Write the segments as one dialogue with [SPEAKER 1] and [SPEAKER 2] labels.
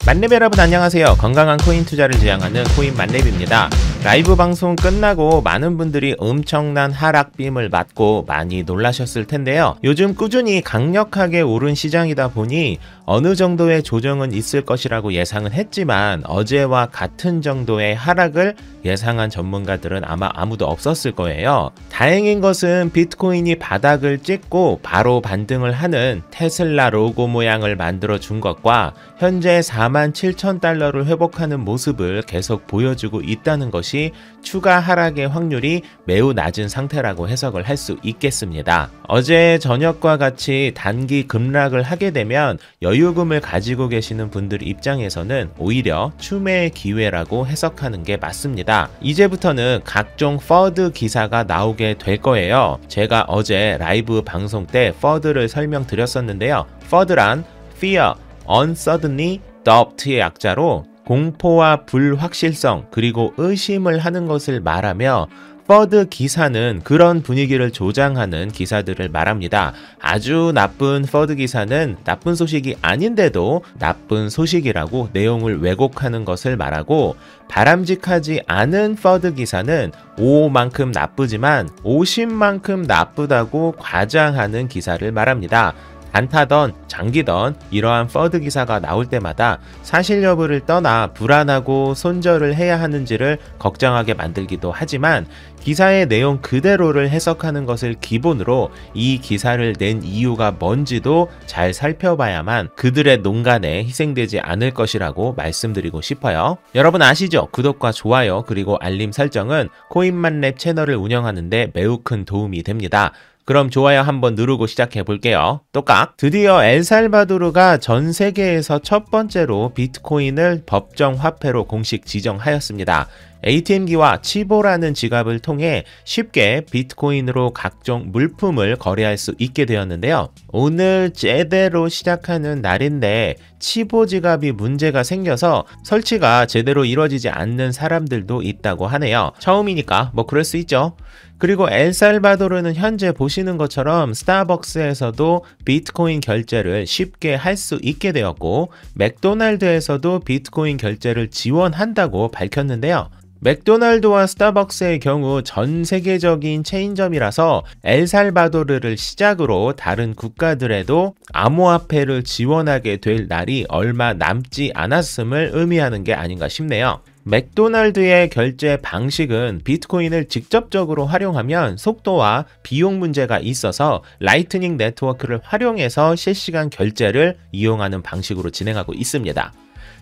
[SPEAKER 1] 만렙 여러분 안녕하세요. 건강한 코인 투자를 지향하는 코인 만렙입니다. 라이브 방송 끝나고 많은 분들이 엄청난 하락빔을 맞고 많이 놀라셨을 텐데요. 요즘 꾸준히 강력하게 오른 시장이다 보니 어느 정도의 조정은 있을 것이라고 예상은 했지만 어제와 같은 정도의 하락을 예상한 전문가들은 아마 아무도 없었을 거예요. 다행인 것은 비트코인이 바닥을 찍고 바로 반등을 하는 테슬라 로고 모양을 만들어 준 것과 현재 47,000달러를 회복하는 모습을 계속 보여주고 있다는 것이 추가 하락의 확률이 매우 낮은 상태라고 해석을 할 수 있겠습니다. 어제 저녁과 같이 단기 급락을 하게 되면 여유금을 가지고 계시는 분들 입장에서는 오히려 추매의 기회라고 해석하는 게 맞습니다. 이제부터는 각종 퍼드 기사가 나오게 될 거예요. 제가 어제 라이브 방송 때 퍼드를 설명드렸었는데요. 퍼드란 Fear, Uncertainty, Doubt의 약자로 공포와 불확실성 그리고 의심을 하는 것을 말하며 퍼드 기사는 그런 분위기를 조장하는 기사들을 말합니다. 아주 나쁜 퍼드 기사는 나쁜 소식이 아닌데도 나쁜 소식이라고 내용을 왜곡하는 것을 말하고, 바람직하지 않은 퍼드 기사는 5만큼 나쁘지만 50만큼 나쁘다고 과장하는 기사를 말합니다. 단타던 장기던 이러한 퍼드 기사가 나올 때마다 사실 여부를 떠나 불안하고 손절을 해야 하는지를 걱정하게 만들기도 하지만, 기사의 내용 그대로를 해석하는 것을 기본으로 이 기사를 낸 이유가 뭔지도 잘 살펴봐야만 그들의 농간에 희생되지 않을 것이라고 말씀드리고 싶어요. 여러분 아시죠? 구독과 좋아요 그리고 알림 설정은 코인만렙 채널을 운영하는 데 매우 큰 도움이 됩니다. 그럼 좋아요 한번 누르고 시작해 볼게요. 똑깍! 드디어 엘살바도르가 전 세계에서 첫 번째로 비트코인을 법정 화폐로 공식 지정하였습니다. ATM기와 치보라는 지갑을 통해 쉽게 비트코인으로 각종 물품을 거래할 수 있게 되었는데요. 오늘 제대로 시작하는 날인데 치보 지갑이 문제가 생겨서 설치가 제대로 이루어지지 않는 사람들도 있다고 하네요. 처음이니까 뭐 그럴 수 있죠. 그리고 엘살바도르는 현재 보시는 것처럼 스타벅스에서도 비트코인 결제를 쉽게 할 수 있게 되었고, 맥도날드에서도 비트코인 결제를 지원한다고 밝혔는데요. 맥도날드와 스타벅스의 경우 전 세계적인 체인점이라서 엘살바도르를 시작으로 다른 국가들에도 암호화폐를 지원하게 될 날이 얼마 남지 않았음을 의미하는 게 아닌가 싶네요. 맥도날드의 결제 방식은 비트코인을 직접적으로 활용하면 속도와 비용 문제가 있어서 라이트닝 네트워크를 활용해서 실시간 결제를 이용하는 방식으로 진행하고 있습니다.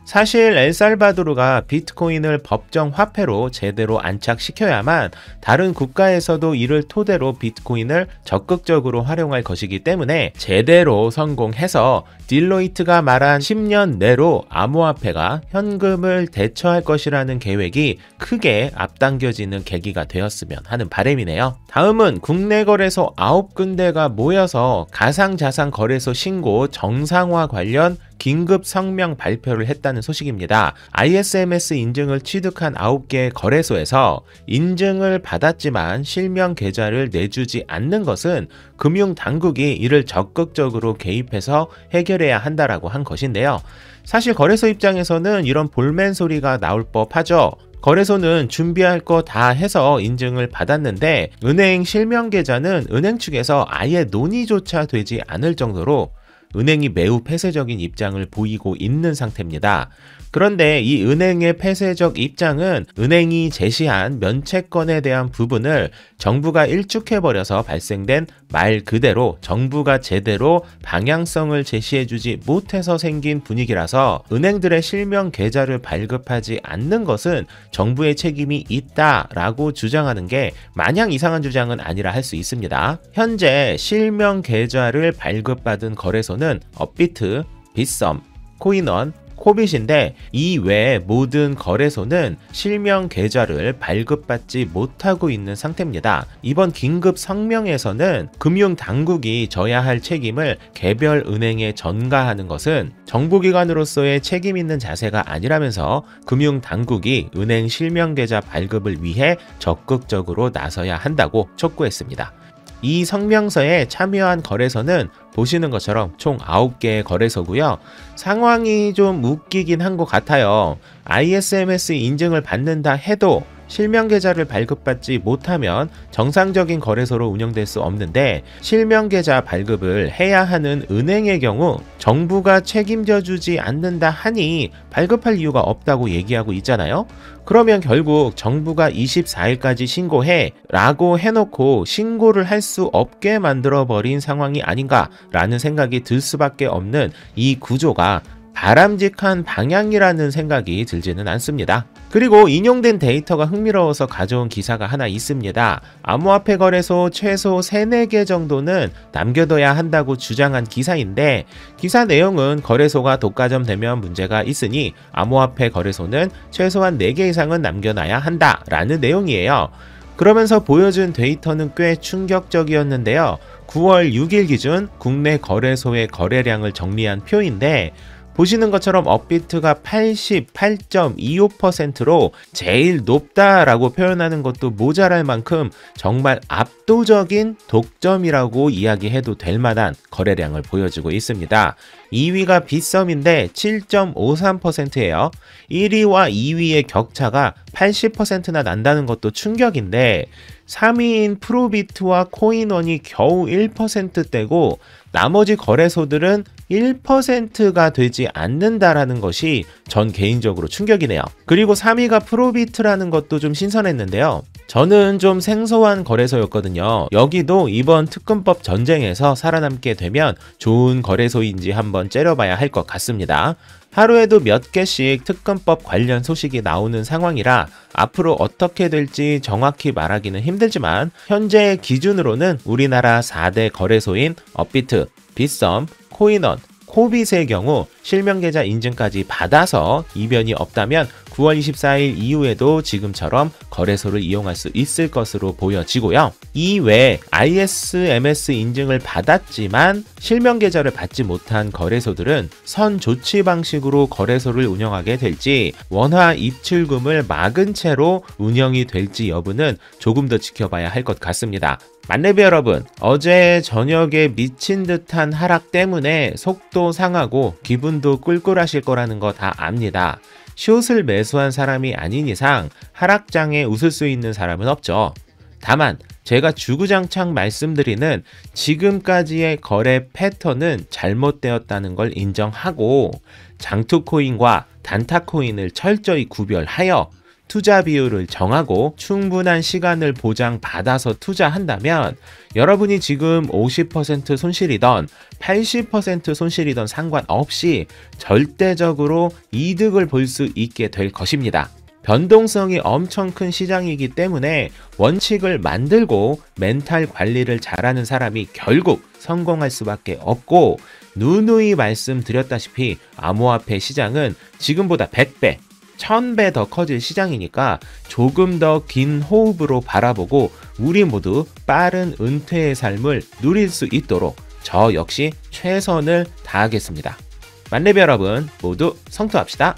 [SPEAKER 1] 사실 엘살바도르가 비트코인을 법정 화폐로 제대로 안착시켜야만 다른 국가에서도 이를 토대로 비트코인을 적극적으로 활용할 것이기 때문에 제대로 성공해서 딜로이트가 말한 10년 내로 암호화폐가 현금을 대처할 것이라는 계획이 크게 앞당겨지는 계기가 되었으면 하는 바람이네요. 다음은 국내 거래소 9군데가 모여서 가상자산 거래소 신고 정상화 관련 긴급 성명 발표를 했다는 소식입니다. ISMS 인증을 취득한 9개의 거래소에서 인증을 받았지만 실명 계좌를 내주지 않는 것은 금융당국이 이를 적극적으로 개입해서 해결해야 한다라고 한 것인데요. 사실 거래소 입장에서는 이런 볼멘 소리가 나올 법하죠. 거래소는 준비할 거 다 해서 인증을 받았는데 은행 실명 계좌는 은행 측에서 아예 논의조차 되지 않을 정도로 은행이 매우 폐쇄적인 입장을 보이고 있는 상태입니다. 그런데 이 은행의 폐쇄적 입장은 은행이 제시한 면책권에 대한 부분을 정부가 일축해버려서 발생된 말 그대로 정부가 제대로 방향성을 제시해주지 못해서 생긴 분위기라서 은행들의 실명 계좌를 발급하지 않는 것은 정부의 책임이 있다라고 주장하는 게 마냥 이상한 주장은 아니라 할 수 있습니다. 현재 실명 계좌를 발급받은 거래소는 업비트, 빗썸, 코인원, 코빗인데 이 외의 모든 거래소는 실명 계좌를 발급받지 못하고 있는 상태입니다. 이번 긴급 성명에서는 금융당국이 져야 할 책임을 개별 은행에 전가하는 것은 정부기관으로서의 책임 있는 자세가 아니라면서 금융당국이 은행 실명 계좌 발급을 위해 적극적으로 나서야 한다고 촉구했습니다. 이 성명서에 참여한 거래소는 보시는 것처럼 총 9개의 거래소고요. 상황이 좀 웃기긴 한 것 같아요. ISMS 인증을 받는다 해도 실명 계좌를 발급받지 못하면 정상적인 거래소로 운영될 수 없는데, 실명 계좌 발급을 해야 하는 은행의 경우 정부가 책임져 주지 않는다 하니 발급할 이유가 없다고 얘기하고 있잖아요. 그러면 결국 정부가 24일까지 신고해 라고 해놓고 신고를 할 수 없게 만들어버린 상황이 아닌가라는 생각이 들 수밖에 없는 이 구조가 바람직한 방향이라는 생각이 들지는 않습니다. 그리고 인용된 데이터가 흥미로워서 가져온 기사가 하나 있습니다. 암호화폐 거래소 최소 3, 4개 정도는 남겨둬야 한다고 주장한 기사인데, 기사 내용은 거래소가 독과점 되면 문제가 있으니 암호화폐 거래소는 최소한 4개 이상은 남겨놔야 한다라는 내용이에요. 그러면서 보여준 데이터는 꽤 충격적이었는데요. 9월 6일 기준 국내 거래소의 거래량을 정리한 표인데, 보시는 것처럼 업비트가 88.25%로 제일 높다라고 표현하는 것도 모자랄 만큼 정말 압도적인 독점이라고 이야기해도 될 만한 거래량을 보여주고 있습니다. 2위가 빗썸인데 7.53%예요. 1위와 2위의 격차가 80%나 난다는 것도 충격인데, 3위인 프로비트와 코인원이 겨우 1%대고 나머지 거래소들은 1%가 되지 않는다라는 것이 전 개인적으로 충격이네요. 그리고 3위가 프로비트라는 것도 좀 신선했는데요. 저는 좀 생소한 거래소였거든요. 여기도 이번 특검법 전쟁에서 살아남게 되면 좋은 거래소인지 한번 째려봐야 할 것 같습니다. 하루에도 몇 개씩 특검법 관련 소식이 나오는 상황이라 앞으로 어떻게 될지 정확히 말하기는 힘들지만, 현재 기준으로는 우리나라 4대 거래소인 업비트, 빗썸, 코인원, 코빗의 경우 실명계좌 인증까지 받아서 이변이 없다면 9월 24일 이후에도 지금처럼 거래소를 이용할 수 있을 것으로 보여지고요. 이외에 ISMS 인증을 받았지만 실명계좌를 받지 못한 거래소들은 선조치 방식으로 거래소를 운영하게 될지, 원화 입출금을 막은 채로 운영이 될지 여부는 조금 더 지켜봐야 할 것 같습니다. 만렙이 여러분, 어제 저녁에 미친 듯한 하락 때문에 속도 상하고 기분도 꿀꿀하실 거라는 거 다 압니다. 숏을 매수한 사람이 아닌 이상 하락장에 웃을 수 있는 사람은 없죠. 다만 제가 주구장창 말씀드리는 지금까지의 거래 패턴은 잘못되었다는 걸 인정하고, 장투코인과 단타코인을 철저히 구별하여 투자 비율을 정하고 충분한 시간을 보장받아서 투자한다면 여러분이 지금 50% 손실이던 80% 손실이던 상관없이 절대적으로 이득을 볼 수 있게 될 것입니다. 변동성이 엄청 큰 시장이기 때문에 원칙을 만들고 멘탈 관리를 잘하는 사람이 결국 성공할 수밖에 없고, 누누이 말씀드렸다시피 암호화폐 시장은 지금보다 100배, 1000배 더 커질 시장이니까 조금 더 긴 호흡으로 바라보고 우리 모두 빠른 은퇴의 삶을 누릴 수 있도록 저 역시 최선을 다하겠습니다. 만렙 여러분 모두 성투합시다.